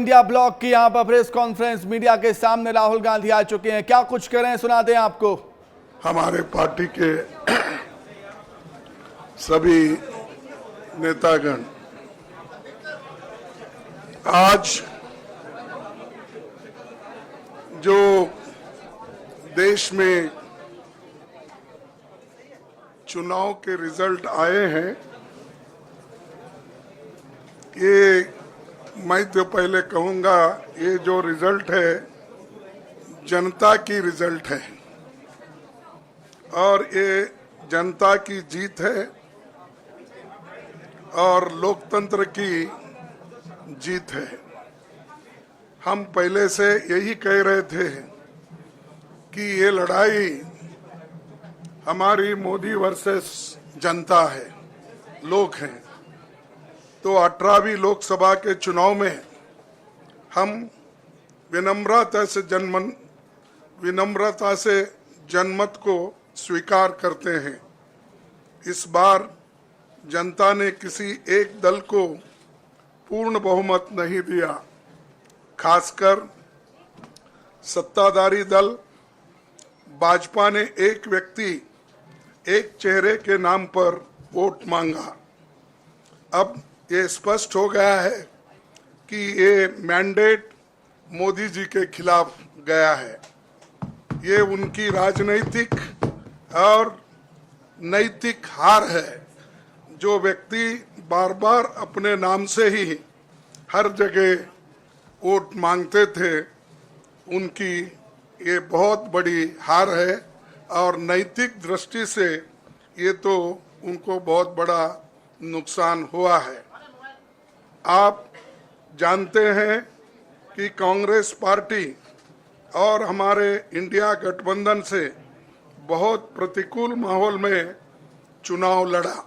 India block की यहाँ पर प्रेस कॉन्फ्रेंस, मीडिया के सामने राहुल गांधी आ चुके हैं। क्या कुछ करें, सुना दें आपको। हमारे पार्टी के सभी नेतागण आज जो देश में चुनाव के रिजल्ट आए हैं, ये मैं तो पहले कहूंगा, ये जो रिजल्ट है जनता की रिजल्ट है और ये जनता की जीत है और लोकतंत्र की जीत है। हम पहले से यही कह रहे थे कि ये लड़ाई हमारी मोदी वर्सेस जनता है, लोग हैं। तो 18वीं लोकसभा के चुनाव में हम विनम्रता से जनमत को स्वीकार करते हैं। इस बार जनता ने किसी एक दल को पूर्ण बहुमत नहीं दिया, खासकर सत्ताधारी दल भाजपा ने एक व्यक्ति, एक चेहरे के नाम पर वोट मांगा। अब ये स्पष्ट हो गया है कि ये मैंडेट मोदी जी के खिलाफ गया है। ये उनकी राजनीतिक और नैतिक हार है। जो व्यक्ति बार बार अपने नाम से ही हर जगह वोट मांगते थे, उनकी ये बहुत बड़ी हार है और नैतिक दृष्टि से ये तो उनको बहुत बड़ा नुकसान हुआ है। आप जानते हैं कि कांग्रेस पार्टी और हमारे इंडिया गठबंधन से बहुत प्रतिकूल माहौल में चुनाव लड़ा।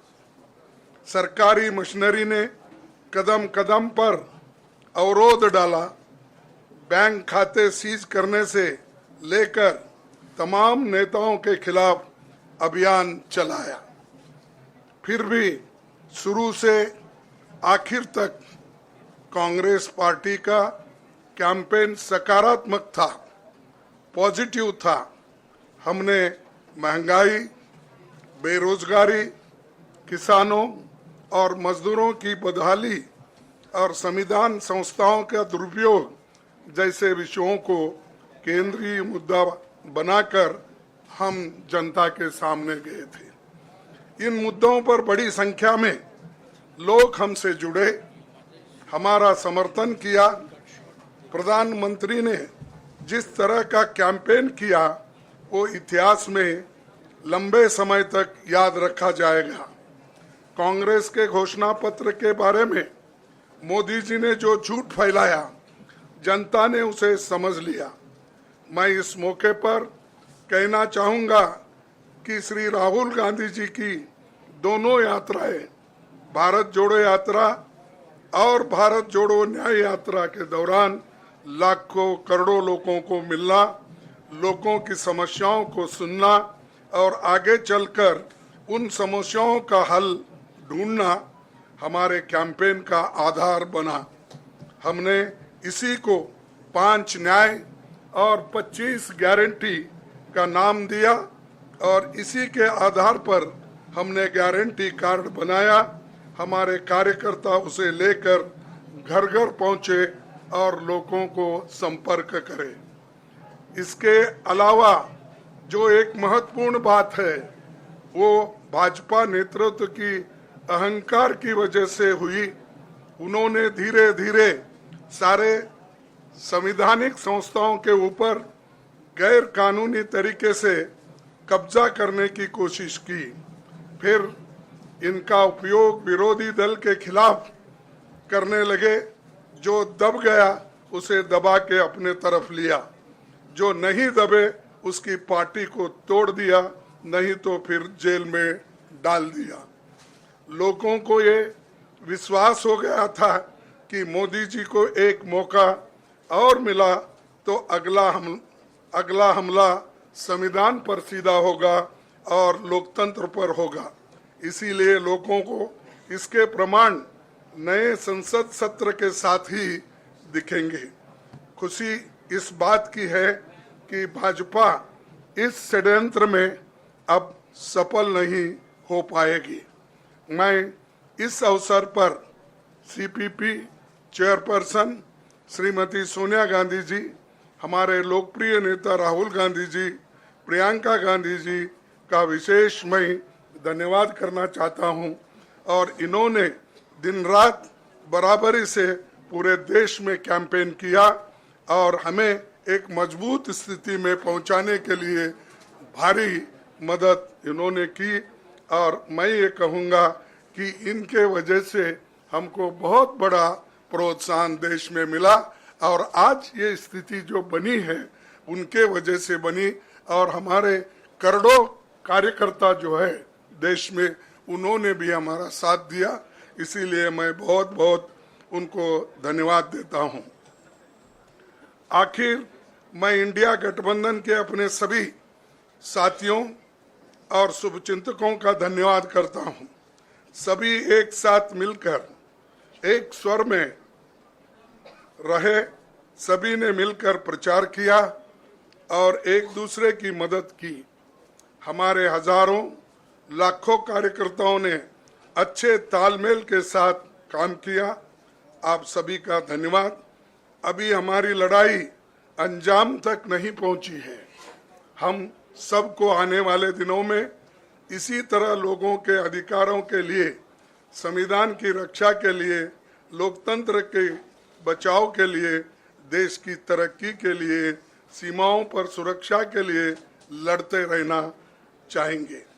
सरकारी मशीनरी ने कदम कदम पर अवरोध डाला, बैंक खाते सीज करने से लेकर तमाम नेताओं के खिलाफ अभियान चलाया। फिर भी शुरू से आखिर तक कांग्रेस पार्टी का कैंपेन सकारात्मक था, पॉजिटिव था। हमने महंगाई, बेरोजगारी, किसानों और मजदूरों की बदहाली और संविधान संस्थाओं का दुरुपयोग जैसे विषयों को केंद्रीय मुद्दा बनाकर हम जनता के सामने गए थे। इन मुद्दों पर बड़ी संख्या में लोग हमसे जुड़े, हमारा समर्थन किया। प्रधानमंत्री ने जिस तरह का कैंपेन किया वो इतिहास में लंबे समय तक याद रखा जाएगा। कांग्रेस के घोषणा पत्र के बारे में मोदी जी ने जो झूठ फैलाया, जनता ने उसे समझ लिया। मैं इस मौके पर कहना चाहूंगा कि श्री राहुल गांधी जी की दोनों यात्राएं, भारत जोड़ो यात्रा और भारत जोड़ो न्याय यात्रा के दौरान लाखों करोड़ों लोगों को मिलना, लोगों की समस्याओं को सुनना और आगे चलकर उन समस्याओं का हल ढूंढना हमारे कैंपेन का आधार बना। हमने इसी को 5 न्याय और 25 गारंटी का नाम दिया और इसी के आधार पर हमने गारंटी कार्ड बनाया। हमारे कार्यकर्ता उसे लेकर घर घर पहुंचे और लोगों को संपर्क करें। इसके अलावा जो एक महत्वपूर्ण बात है वो भाजपा नेतृत्व की अहंकार की वजह से हुई। उन्होंने धीरे धीरे सारे संवैधानिक संस्थाओं के ऊपर गैर कानूनी तरीके से कब्जा करने की कोशिश की। फिर इनका उपयोग विरोधी दल के खिलाफ करने लगे। जो दब गया उसे दबा के अपने तरफ लिया, जो नहीं दबे उसकी पार्टी को तोड़ दिया, नहीं तो फिर जेल में डाल दिया। लोगों को ये विश्वास हो गया था कि मोदी जी को एक मौका और मिला तो अगला हमला संविधान पर सीधा होगा और लोकतंत्र पर होगा। इसीलिए लोगों को इसके प्रमाण नए संसद सत्र के साथ ही दिखेंगे। खुशी इस बात की है कि भाजपा इस षड्यंत्र में अब सफल नहीं हो पाएगी। मैं इस अवसर पर सीपीपी चेयरपर्सन श्रीमती सोनिया गांधी जी, हमारे लोकप्रिय नेता राहुल गांधी जी, प्रियंका गांधी जी का विशेष मैं धन्यवाद करना चाहता हूं। और इन्होंने दिन रात बराबरी से पूरे देश में कैंपेन किया और हमें एक मजबूत स्थिति में पहुंचाने के लिए भारी मदद इन्होंने की। और मैं ये कहूँगा कि इनके वजह से हमको बहुत बड़ा प्रोत्साहन देश में मिला और आज ये स्थिति जो बनी है उनके वजह से बनी। और हमारे करोड़ों कार्यकर्ता जो है देश में, उन्होंने भी हमारा साथ दिया, इसीलिए मैं बहुत बहुत उनको धन्यवाद देता हूं। आखिर मैं इंडिया गठबंधन के अपने सभी साथियों और शुभचिंतकों का धन्यवाद करता हूं। सभी एक साथ मिलकर एक स्वर में रहे, सभी ने मिलकर प्रचार किया और एक दूसरे की मदद की। हमारे हजारों लाखों कार्यकर्ताओं ने अच्छे तालमेल के साथ काम किया। आप सभी का धन्यवाद। अभी हमारी लड़ाई अंजाम तक नहीं पहुंची है। हम सबको आने वाले दिनों में इसी तरह लोगों के अधिकारों के लिए, संविधान की रक्षा के लिए, लोकतंत्र के बचाव के लिए, देश की तरक्की के लिए, सीमाओं पर सुरक्षा के लिए लड़ते रहना चाहेंगे।